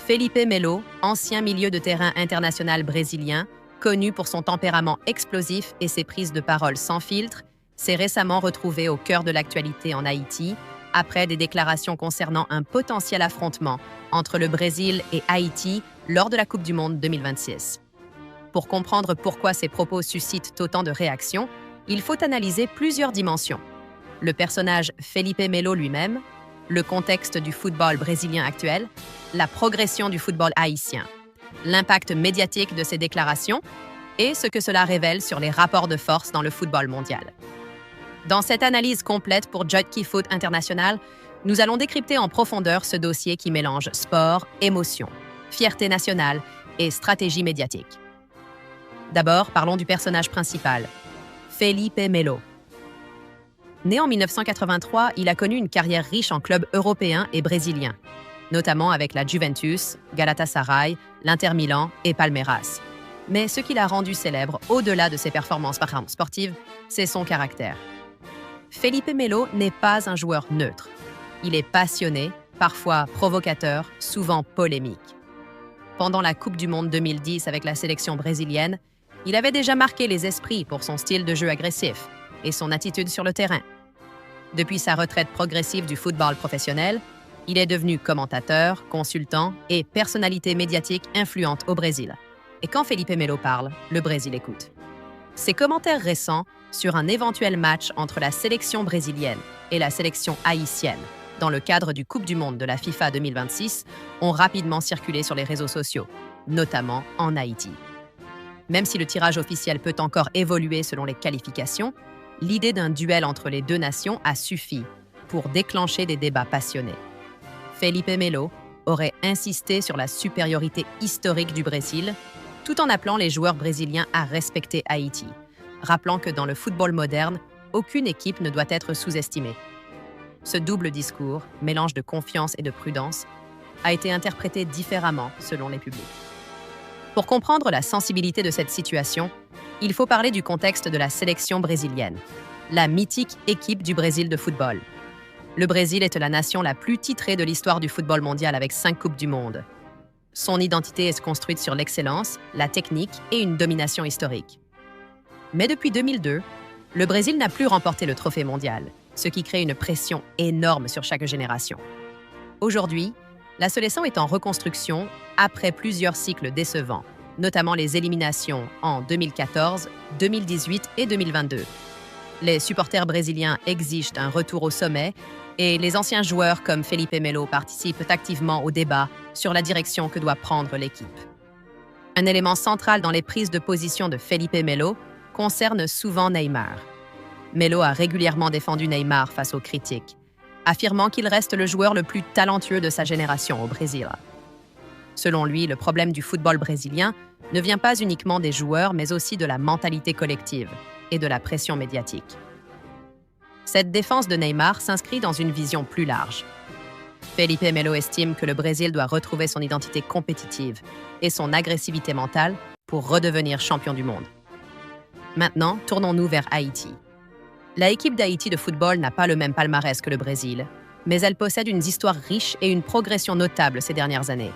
Felipe Melo, ancien milieu de terrain international brésilien, connu pour son tempérament explosif et ses prises de parole sans filtre, s'est récemment retrouvé au cœur de l'actualité en Haïti après des déclarations concernant un potentiel affrontement entre le Brésil et Haïti lors de la Coupe du Monde 2026. Pour comprendre pourquoi ces propos suscitent autant de réactions, il faut analyser plusieurs dimensions. Le personnage Felipe Melo lui-même, le contexte du football brésilien actuel, la progression du football haïtien, l'impact médiatique de ces déclarations et ce que cela révèle sur les rapports de force dans le football mondial. Dans cette analyse complète pour Jockey Foot International, nous allons décrypter en profondeur ce dossier qui mélange sport, émotion, fierté nationale et stratégie médiatique. D'abord, parlons du personnage principal, Felipe Melo. Né en 1983, il a connu une carrière riche en clubs européens et brésiliens, notamment avec la Juventus, Galatasaray, l'Inter Milan et Palmeiras. Mais ce qui l'a rendu célèbre, au-delà de ses performances sportives, c'est son caractère. Felipe Melo n'est pas un joueur neutre. Il est passionné, parfois provocateur, souvent polémique. Pendant la Coupe du Monde 2010 avec la sélection brésilienne, il avait déjà marqué les esprits pour son style de jeu agressif et son attitude sur le terrain. Depuis sa retraite progressive du football professionnel, il est devenu commentateur, consultant et personnalité médiatique influente au Brésil. Et quand Felipe Melo parle, le Brésil écoute. Ses commentaires récents sur un éventuel match entre la sélection brésilienne et la sélection haïtienne dans le cadre du Coupe du Monde de la FIFA 2026 ont rapidement circulé sur les réseaux sociaux, notamment en Haïti. Même si le tirage officiel peut encore évoluer selon les qualifications, l'idée d'un duel entre les deux nations a suffi pour déclencher des débats passionnés. Felipe Melo aurait insisté sur la supériorité historique du Brésil, tout en appelant les joueurs brésiliens à respecter Haïti, rappelant que dans le football moderne, aucune équipe ne doit être sous-estimée. Ce double discours, mélange de confiance et de prudence, a été interprété différemment selon les publics. Pour comprendre la sensibilité de cette situation, il faut parler du contexte de la sélection brésilienne, la mythique équipe du Brésil de football. Le Brésil est la nation la plus titrée de l'histoire du football mondial avec 5 Coupes du Monde. Son identité est construite sur l'excellence, la technique et une domination historique. Mais depuis 2002, le Brésil n'a plus remporté le trophée mondial, ce qui crée une pression énorme sur chaque génération. Aujourd'hui, la sélection est en reconstruction après plusieurs cycles décevants, notamment les éliminations en 2014, 2018 et 2022. Les supporters brésiliens exigent un retour au sommet et les anciens joueurs comme Felipe Melo participent activement au débat sur la direction que doit prendre l'équipe. Un élément central dans les prises de position de Felipe Melo concerne souvent Neymar. Melo a régulièrement défendu Neymar face aux critiques, affirmant qu'il reste le joueur le plus talentueux de sa génération au Brésil. Selon lui, le problème du football brésilien ne vient pas uniquement des joueurs, mais aussi de la mentalité collective et de la pression médiatique. Cette défense de Neymar s'inscrit dans une vision plus large. Felipe Melo estime que le Brésil doit retrouver son identité compétitive et son agressivité mentale pour redevenir champion du monde. Maintenant, tournons-nous vers Haïti. La équipe d'Haïti de football n'a pas le même palmarès que le Brésil, mais elle possède une histoire riche et une progression notable ces dernières années.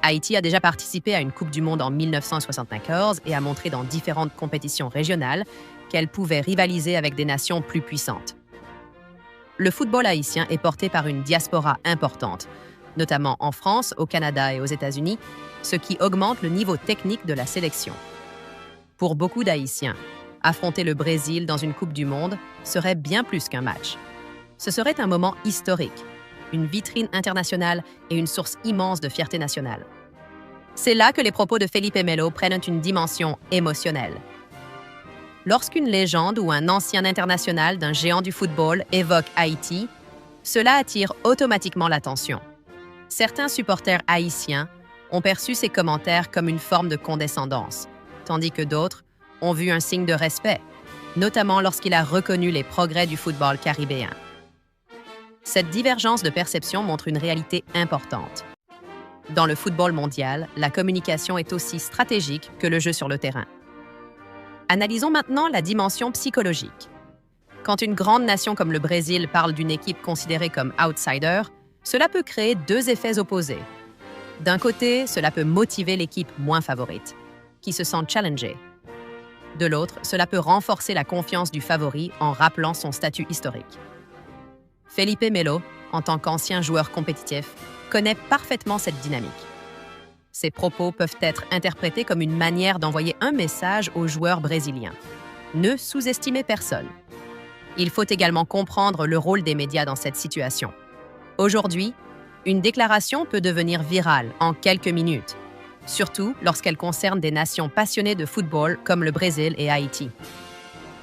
Haïti a déjà participé à une Coupe du Monde en 1974 et a montré dans différentes compétitions régionales qu'elle pouvait rivaliser avec des nations plus puissantes. Le football haïtien est porté par une diaspora importante, notamment en France, au Canada et aux États-Unis, ce qui augmente le niveau technique de la sélection. Pour beaucoup d'Haïtiens, affronter le Brésil dans une Coupe du Monde serait bien plus qu'un match. Ce serait un moment historique, une vitrine internationale et une source immense de fierté nationale. C'est là que les propos de Felipe Melo prennent une dimension émotionnelle. Lorsqu'une légende ou un ancien international d'un géant du football évoque Haïti, cela attire automatiquement l'attention. Certains supporters haïtiens ont perçu ces commentaires comme une forme de condescendance, tandis que d'autres ont vu un signe de respect, notamment lorsqu'il a reconnu les progrès du football caribéen. Cette divergence de perception montre une réalité importante. Dans le football mondial, la communication est aussi stratégique que le jeu sur le terrain. Analysons maintenant la dimension psychologique. Quand une grande nation comme le Brésil parle d'une équipe considérée comme outsider, cela peut créer deux effets opposés. D'un côté, cela peut motiver l'équipe moins favorite, qui se sent challengée. De l'autre, cela peut renforcer la confiance du favori en rappelant son statut historique. Felipe Melo, en tant qu'ancien joueur compétitif, connaît parfaitement cette dynamique. Ses propos peuvent être interprétés comme une manière d'envoyer un message aux joueurs brésiliens. Ne sous-estimez personne. Il faut également comprendre le rôle des médias dans cette situation. Aujourd'hui, une déclaration peut devenir virale en quelques minutes, surtout lorsqu'elle concerne des nations passionnées de football comme le Brésil et Haïti.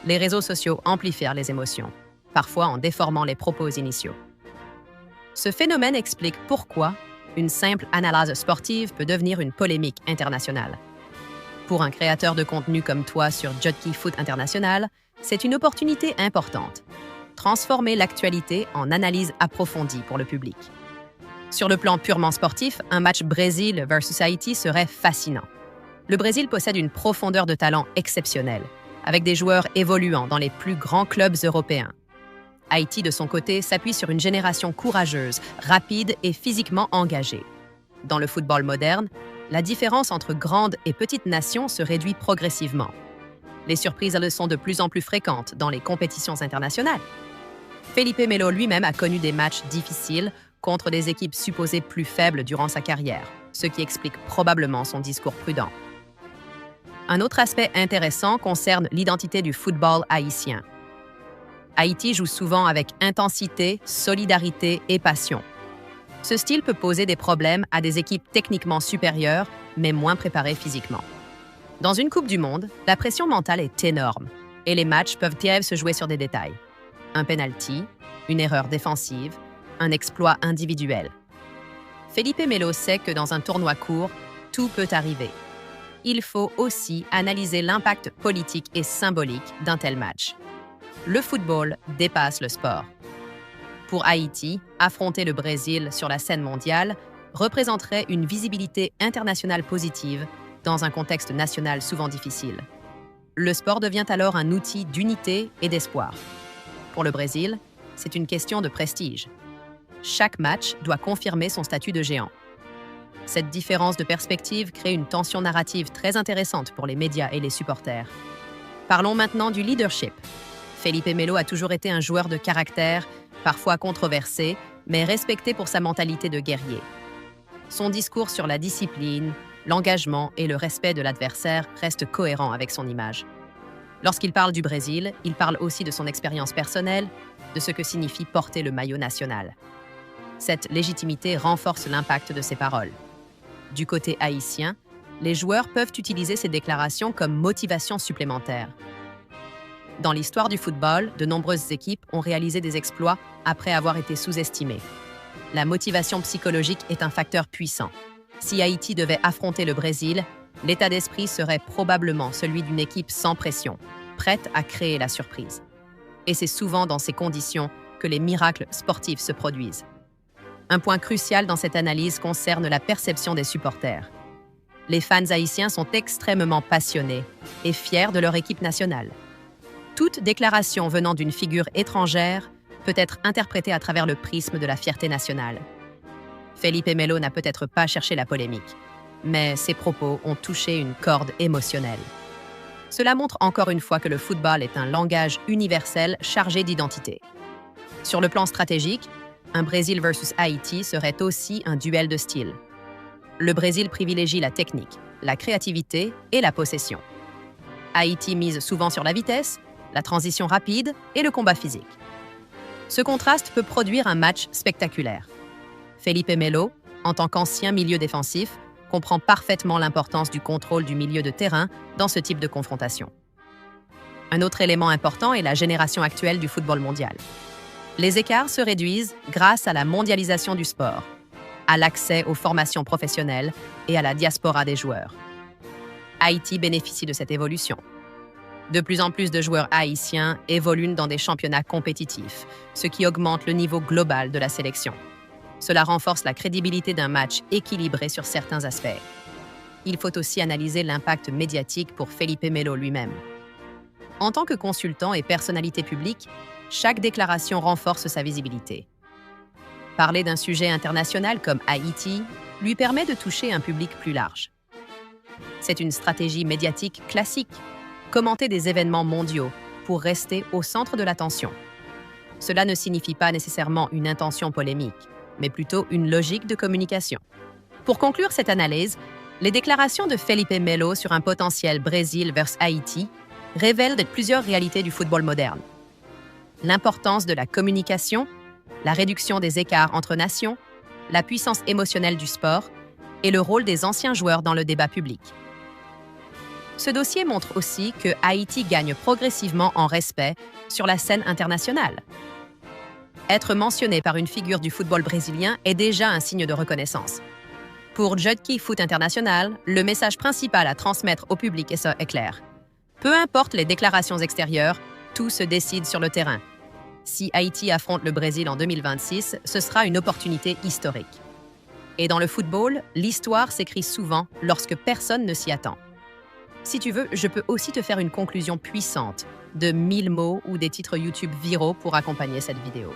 Les réseaux sociaux amplifient les émotions, parfois en déformant les propos initiaux. Ce phénomène explique pourquoi une simple analyse sportive peut devenir une polémique internationale. Pour un créateur de contenu comme toi sur Jockey Foot International, c'est une opportunité importante. Transformer l'actualité en analyse approfondie pour le public. Sur le plan purement sportif, un match Brésil versus Haïti serait fascinant. Le Brésil possède une profondeur de talent exceptionnelle, avec des joueurs évoluant dans les plus grands clubs européens. Haïti, de son côté, s'appuie sur une génération courageuse, rapide et physiquement engagée. Dans le football moderne, la différence entre grandes et petites nations se réduit progressivement. Les surprises sont de plus en plus fréquentes dans les compétitions internationales. Felipe Melo lui-même a connu des matchs difficiles contre des équipes supposées plus faibles durant sa carrière, ce qui explique probablement son discours prudent. Un autre aspect intéressant concerne l'identité du football haïtien. Haïti joue souvent avec intensité, solidarité et passion. Ce style peut poser des problèmes à des équipes techniquement supérieures, mais moins préparées physiquement. Dans une Coupe du Monde, la pression mentale est énorme et les matchs peuvent se jouer sur des détails. Un penalty, une erreur défensive, un exploit individuel. Felipe Melo sait que dans un tournoi court, tout peut arriver. Il faut aussi analyser l'impact politique et symbolique d'un tel match. Le football dépasse le sport. Pour Haïti, affronter le Brésil sur la scène mondiale représenterait une visibilité internationale positive dans un contexte national souvent difficile. Le sport devient alors un outil d'unité et d'espoir. Pour le Brésil, c'est une question de prestige. Chaque match doit confirmer son statut de géant. Cette différence de perspective crée une tension narrative très intéressante pour les médias et les supporters. Parlons maintenant du leadership. Felipe Melo a toujours été un joueur de caractère, parfois controversé, mais respecté pour sa mentalité de guerrier. Son discours sur la discipline, l'engagement et le respect de l'adversaire reste cohérent avec son image. Lorsqu'il parle du Brésil, il parle aussi de son expérience personnelle, de ce que signifie porter le maillot national. Cette légitimité renforce l'impact de ses paroles. Du côté haïtien, les joueurs peuvent utiliser ces déclarations comme motivation supplémentaire. Dans l'histoire du football, de nombreuses équipes ont réalisé des exploits après avoir été sous-estimées. La motivation psychologique est un facteur puissant. Si Haïti devait affronter le Brésil, l'état d'esprit serait probablement celui d'une équipe sans pression, prête à créer la surprise. Et c'est souvent dans ces conditions que les miracles sportifs se produisent. Un point crucial dans cette analyse concerne la perception des supporters. Les fans haïtiens sont extrêmement passionnés et fiers de leur équipe nationale. Toute déclaration venant d'une figure étrangère peut être interprétée à travers le prisme de la fierté nationale. Felipe Melo n'a peut-être pas cherché la polémique, mais ses propos ont touché une corde émotionnelle. Cela montre encore une fois que le football est un langage universel chargé d'identité. Sur le plan stratégique, un Brésil versus Haïti serait aussi un duel de style. Le Brésil privilégie la technique, la créativité et la possession. Haïti mise souvent sur la vitesse, la transition rapide et le combat physique. Ce contraste peut produire un match spectaculaire. Felipe Melo, en tant qu'ancien milieu défensif, comprend parfaitement l'importance du contrôle du milieu de terrain dans ce type de confrontation. Un autre élément important est la génération actuelle du football mondial. Les écarts se réduisent grâce à la mondialisation du sport, à l'accès aux formations professionnelles et à la diaspora des joueurs. Haïti bénéficie de cette évolution. De plus en plus de joueurs haïtiens évoluent dans des championnats compétitifs, ce qui augmente le niveau global de la sélection. Cela renforce la crédibilité d'un match équilibré sur certains aspects. Il faut aussi analyser l'impact médiatique pour Felipe Melo lui-même. En tant que consultant et personnalité publique, chaque déclaration renforce sa visibilité. Parler d'un sujet international comme Haïti lui permet de toucher un public plus large. C'est une stratégie médiatique classique, commenter des événements mondiaux pour rester au centre de l'attention. Cela ne signifie pas nécessairement une intention polémique, mais plutôt une logique de communication. Pour conclure cette analyse, les déclarations de Felipe Melo sur un potentiel Brésil versus Haïti révèlent plusieurs réalités du football moderne. L'importance de la communication, la réduction des écarts entre nations, la puissance émotionnelle du sport et le rôle des anciens joueurs dans le débat public. Ce dossier montre aussi que Haïti gagne progressivement en respect sur la scène internationale. Être mentionné par une figure du football brésilien est déjà un signe de reconnaissance. Pour Judkey Foot International, le message principal à transmettre au public est clair. Peu importe les déclarations extérieures, tout se décide sur le terrain. Si Haïti affronte le Brésil en 2026, ce sera une opportunité historique. Et dans le football, l'histoire s'écrit souvent lorsque personne ne s'y attend. Si tu veux, je peux aussi te faire une conclusion puissante de 1000 mots ou des titres YouTube viraux pour accompagner cette vidéo.